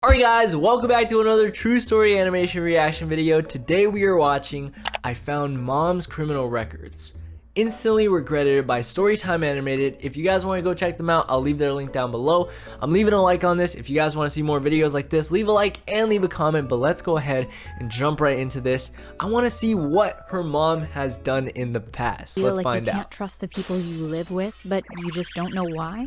Alright guys, welcome back to another true story animation reaction video. Today we are watching I Found Mom's Criminal Records. Instantly Regretted by Storytime Animated. If you guys want to go check them out, I'll leave their link down below. I'm leaving a like on this. If you guys want to see more videos like this, leave a like and leave a comment. But let's go ahead and jump right into this. I want to see what her mom has done in the past. Let's find out. You can't trust the people you live with, but you just don't know why?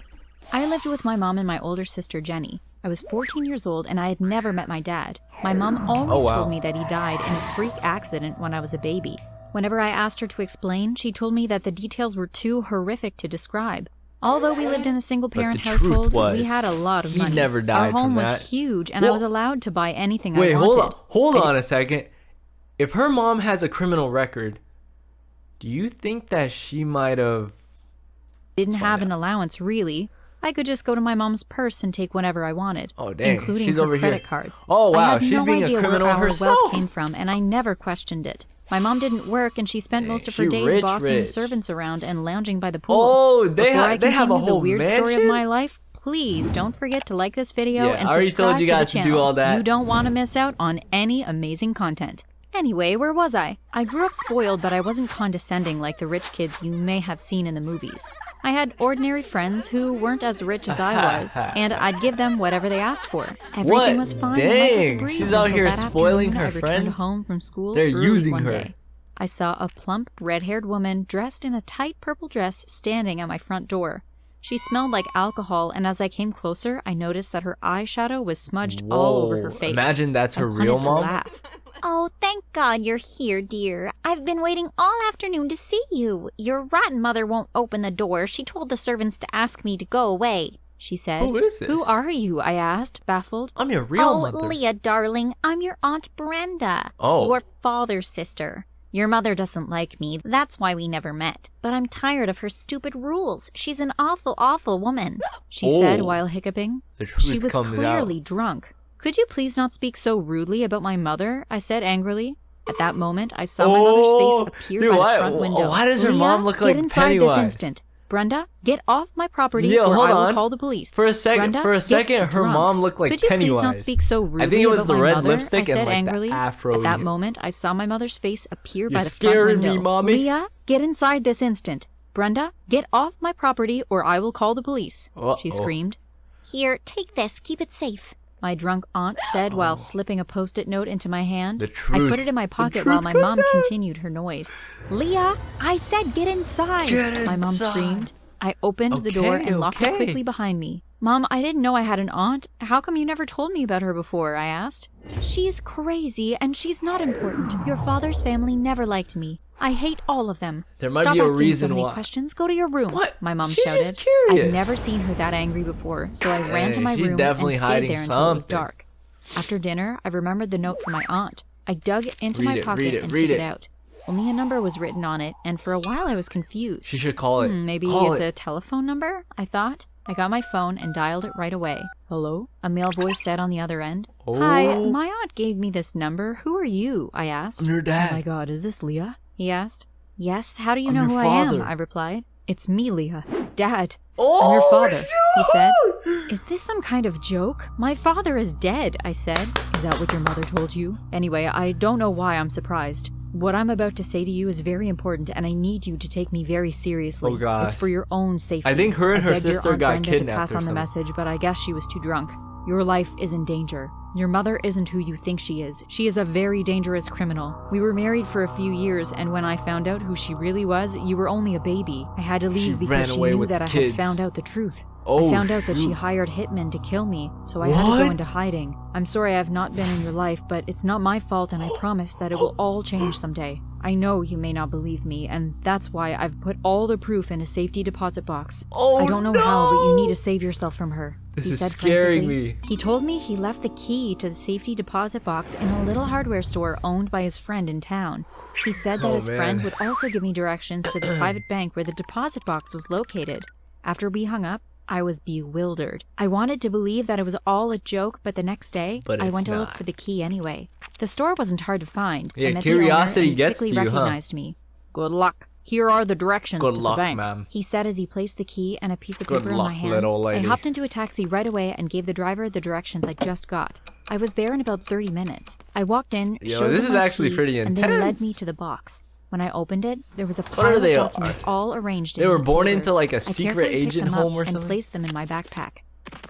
I lived with my mom and my older sister Jenny. I was 14 years old and I had never met my dad. My mom always told me that he died in a freak accident when I was a baby. Whenever I asked her to explain, she told me that the details were too horrific to describe. Although we lived in a single-parent household, we had a lot of money. He never died from that. Our home was huge and I was allowed to buy anything I wanted. Wait, hold on a second. If her mom has a criminal record, do you think that she might have... Didn't have an allowance, really. I could just go to my mom's purse and take whatever I wanted, including her credit cards. Oh wow, she's being a criminal herself. Wealth came from, and I never questioned it. My mom didn't work, and she spent most of her days bossing the servants around and lounging by the pool. Oh, they have a whole the weird mansion? Story of my life. Please don't forget to like this video and I already subscribe told you guys to the to do all channel. that. You don't want to miss out on any amazing content. Anyway, where was I? I grew up spoiled, but I wasn't condescending like the rich kids you may have seen in the movies. I had ordinary friends who weren't as rich as I was, and I'd give them whatever they asked for. Everything was fine. Dang, she's out here spoiling her friends. I returned home from school. They're using one her. Day. I saw a plump, red-haired woman dressed in a tight purple dress standing at my front door. She smelled like alcohol, and as I came closer, I noticed that her eyeshadow was smudged all over her face. Imagine that's her real mom. Laugh. Oh, thank God you're here, dear. I've been waiting all afternoon to see you. Your rotten mother won't open the door. She told the servants to ask me to go away, she said. Who is this? Who are you? I asked, baffled. I'm your real mother. Oh, Leah, darling, I'm your Aunt Brenda. Oh. Your father's sister. Your mother doesn't like me. That's why we never met. But I'm tired of her stupid rules. She's an awful, awful woman, she said while hiccuping. She was clearly drunk. Could you please not speak so rudely about my mother? I said angrily. At that moment, I saw my mother's face appear by the front window. Why does her mom look like Pennywise? Get inside this instant. Brenda, get off my property or I will call the police. For a second, her mom looked like Pennywise. Could you please not speak so rudely I think it was the red mother? lipstick I said and like angrily. the afro. At that moment, I saw my mother's face appear by the front scaring window. me, mommy. Leah, get inside this instant. Brenda, get off my property or I will call the police. She screamed. Here, take this. Keep it safe, my drunk aunt said while slipping a post-it note into my hand. I put it in my pocket while my mom continued her noise. Leah, I said get inside. My mom screamed. I opened the door and locked it quickly behind me. Mom, I didn't know I had an aunt. How come you never told me about her before? I asked. She's crazy and she's not important. Your father's family never liked me. I hate all of them. There might be a reason so many why. questions. Go to your room. What? My mom She's shouted. just curious. I'd never seen her that angry before, so I ran to my room and stayed there until it was dark. After dinner, I remembered the note from my aunt. I dug into my pocket and took it out. Only a number was written on it, and for a while I was confused. She should call it. Maybe it's a telephone number, I thought. I got my phone and dialed it right away. Hello? A male voice said on the other end. Hi, my aunt gave me this number. Who are you? I asked. I'm your dad. Oh my God, is this Leah? He asked. Yes, how do you know who I am? I replied. It's me, Leah. Dad. I'm your father, he said. Is this some kind of joke? My father is dead, I said. Is that what your mother told you? Anyway, I don't know why I'm surprised. What I'm about to say to you is very important, and I need you to take me very seriously. Oh gosh. It's for your own safety. I think her and her sister got Brenda kidnapped to pass or on the something. message, but I guess she was too drunk. Your life is in danger. Your mother isn't who you think she is. She is a very dangerous criminal. We were married for a few years, and when I found out who she really was, you were only a baby. I had to leave because she knew that I had found out the truth. I found out that she hired hitmen to kill me, so I had to go into hiding. I'm sorry I have not been in your life, but it's not my fault, and I promise that it will all change someday. I know you may not believe me, and that's why I've put all the proof in a safety deposit box. I don't know how, but you need to save yourself from her. This he is said scaring frantically. me. He told me he left the key to the safety deposit box in a little hardware store owned by his friend in town. He said that his friend would also give me directions to the private bank where the deposit box was located. After we hung up, I was bewildered. I wanted to believe that it was all a joke, but the next day, I went to look for the key anyway. The store wasn't hard to find. Yeah, I met curiosity the owner and gets he to quickly you, huh? recognized me. Good luck, Here are the directions Good to luck, the bank, ma'am. he said as he placed the key and a piece of Good paper in luck, my hands. little I lady. hopped into a taxi right away and gave the driver the directions I just got. I was there in about 30 minutes. I walked in, showed this them is my actually key, pretty and they led intense. me to the box. When I opened it, there was a are pile of they? documents all arranged They in were neat born papers. into like a I secret carefully picked agent them home up or and something? placed them in my backpack.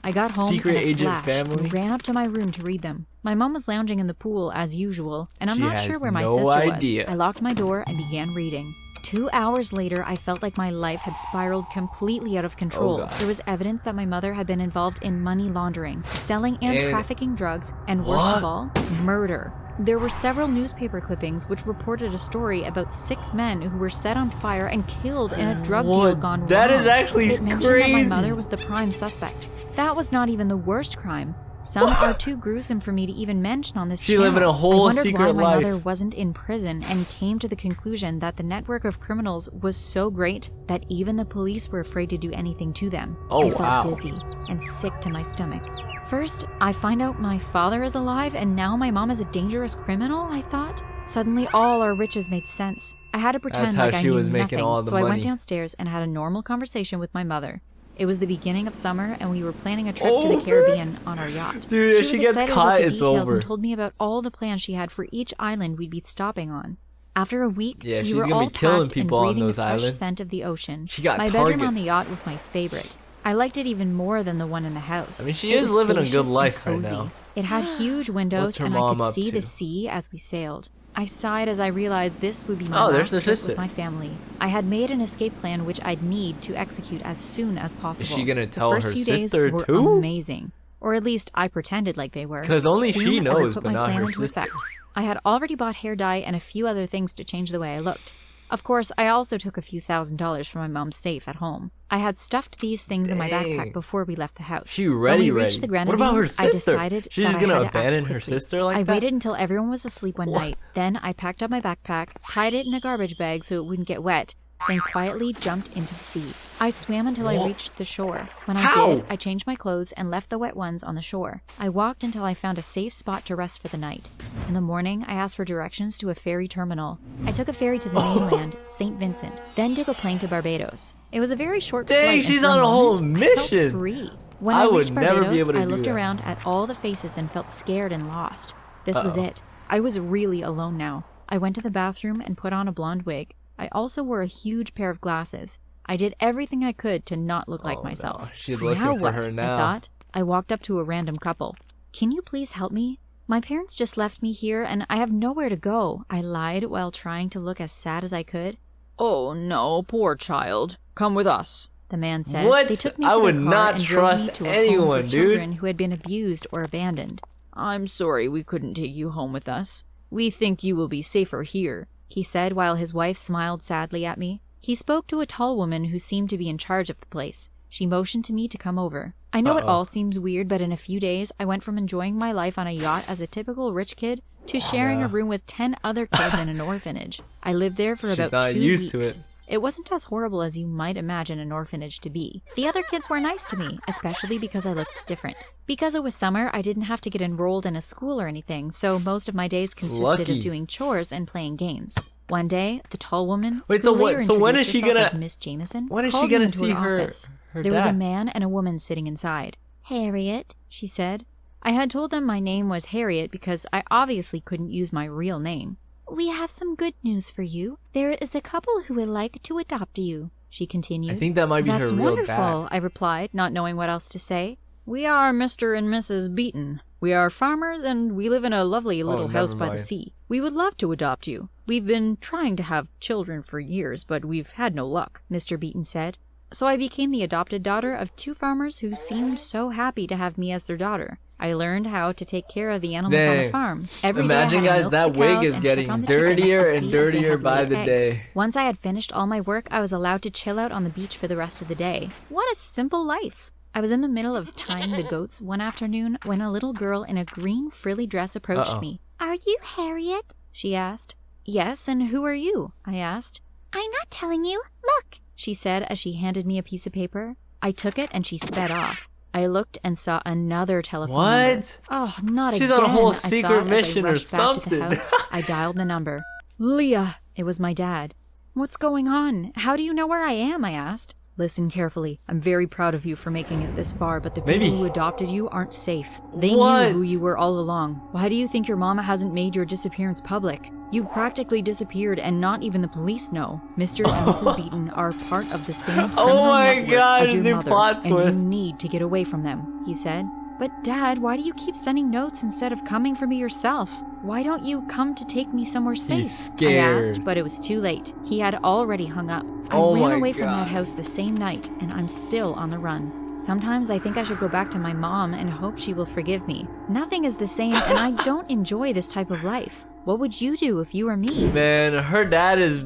I got home Secret in a agent flash family? and ran up to my room to read them. My mom was lounging in the pool as usual, and I'm She not has sure where my no sister idea. was. I locked my door and began reading. 2 hours later, I felt like my life had spiraled completely out of control. God. There was evidence that my mother had been involved in money laundering, selling and And- trafficking drugs, and worst of all, murder. There were several newspaper clippings which reported a story about 6 men who were set on fire and killed in a drug deal What? gone wrong. That is actually It mentioned that my crazy. mother was the prime suspect. That was not even the worst crime. Some are too gruesome for me to even mention on this She channel. living a whole I wondered secret why my life. mother wasn't in prison and came to the conclusion that the network of criminals was so great that even the police were afraid to do anything to them. Oh, I felt wow. dizzy and sick to my stomach. First, I find out my father is alive and now my mom is a dangerous criminal, I thought. Suddenly, all our riches made sense. I had to pretend how like I she knew was making nothing, all the so I money. went downstairs and had a normal conversation with my mother. It was the beginning of summer, and we were planning a trip to the Caribbean on our yacht. Dude, if she she was gets excited caught, about the it's details over. and told me about all the plans she had for each island we'd be stopping on. After a week, Yeah, we she's were gonna all be killing packed people and on breathing those the fresh islands. scent of the ocean. She got my bedroom on the targets. yacht was my favorite. I liked it even more than the one in the house. I mean, she It is was living a good spacious and life right cozy. now. It had huge windows, What's her and I mom could up see to? the sea as we sailed. I sighed as I realized this would be my Oh, there's last her trip sister. with my family. I had made an escape plan which I'd need to execute as soon as possible. she gonna tell the first her few sister days were too? amazing. Or at least I pretended like they were. 'Cause only Soon, she I would knows, put but my not plan her into sister. effect. I had already bought hair dye and a few other things to change the way I looked. Of course, I also took a few $1,000s from my mom's safe at home. I had stuffed these things in my Dang. backpack before we left the house. She When ready, we reached ready. the What about her Grenadines, I sister? decided She's that just I gonna had to act abandon her quickly. sister like I that? waited until everyone was asleep one night. Then I packed up my backpack, tied it in a garbage bag so it wouldn't get wet, then quietly jumped into the sea. I swam until I reached the shore. When I How? did, I changed my clothes and left the wet ones on the shore. I walked until I found a safe spot to rest for the night. In the morning, I asked for directions to a ferry terminal. I took a ferry to the mainland, St. Vincent, then took a plane to Barbados. It was a very short Dang, flight, and she's for on a whole moment, I mission. felt free. When I I would reached never be Barbados, able to I do looked that. around at all the faces and felt scared and lost. This was it. I was really alone now. I went to the bathroom and put on a blonde wig. I also wore a huge pair of glasses. I did everything I could to not look like Oh, myself. no. She's looking now for what? her now. I thought. I walked up to a random couple. Can you please help me? My parents just left me here and I have nowhere to go. I lied while trying to look as sad as I could. Oh no, poor child. Come with us, the man said. What? They took me I to would their car not and drove me trust to a home anyone, for dude. children who had been abused or abandoned. I'm sorry we couldn't take you home with us. We think you will be safer here, he said while his wife smiled sadly at me. He spoke to a tall woman who seemed to be in charge of the place. She motioned to me to come over. I know it all seems weird, but in a few days, I went from enjoying my life on a yacht as a typical rich kid to sharing a room with 10 other kids in an orphanage. I lived there for about not 2 used to weeks. it. It wasn't as horrible as you might imagine an orphanage to be. The other kids were nice to me, especially because I looked different. Because it was summer, I didn't have to get enrolled in a school or anything, so most of my days consisted Lucky. of doing chores and playing games. One day, the tall woman, Wait, who so later what- so when introduced is she herself gonna- as Miss Jameson, when is she called gonna me into see her office. her There was a dad? man and a woman sitting inside. Harriet, she said. I had told them my name was Harriet because I obviously couldn't use my real name. We have some good news for you. There is a couple who would like to adopt you, she continued. I think that might be That's her real wonderful, dad. I replied, not knowing what else to say. We are Mr. and Mrs. Beaton. We are farmers and we live in a lovely little never house by the mind. sea. We would love to adopt you. We've been trying to have children for years, but we've had no luck, Mr. Beaton said. So I became the adopted daughter of 2 farmers who seemed so happy to have me as their daughter. I learned how to take care of the animals on the Dang. farm. Every day I Imagine, had to guys, milk that the wig cows is and getting check on the chickens dirtier to and see if they dirtier had by laid the eggs. day. Once I had finished all my work, I was allowed to chill out on the beach for the rest of the day. What a simple life! I was in the middle of tying the goats one afternoon when a little girl in a green frilly dress approached me. Are you Harriet? She asked. Yes, and who are you? I asked. I'm not telling you. Look. She said as she handed me a piece of paper. I took it and she sped off. I looked and saw another telephone number. What? Oh, not She's again, on a whole I secret thought as I mission or rushed back to the something. house. I dialed the number. Leah! It was my dad. What's going on? How do you know where I am? I asked. Listen carefully. I'm very proud of you for making it this far, but the people who adopted you aren't safe. They knew who you were all along. Why do you think your mama hasn't made your disappearance public? You've practically disappeared and not even the police know. Mr. and Mrs. Beaton are part of the same criminal network as your mother, and you need to get away from them, he said. But Dad, why do you keep sending notes instead of coming for me yourself? Why don't you come to take me somewhere safe? He's scared. I asked, but it was too late. He had already hung up. I ran away from that house the same night, and I'm still on the run. Sometimes I think I should go back to my mom and hope she will forgive me. Nothing is the same, and I don't enjoy this type of life. What would you do if you were me? Man, her dad is,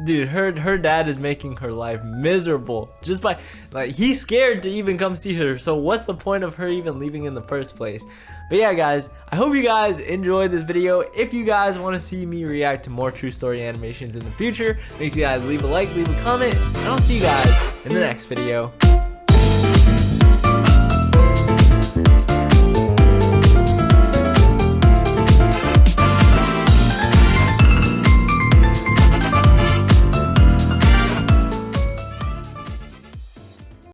dude, her dad is making her life miserable. Just by, like, he's scared to even come see her. So what's the point of her even leaving in the first place? But yeah, guys, I hope you guys enjoyed this video. If you guys want to see me react to more true story animations in the future, make sure you guys leave a like, leave a comment, and I'll see you guys in the next video.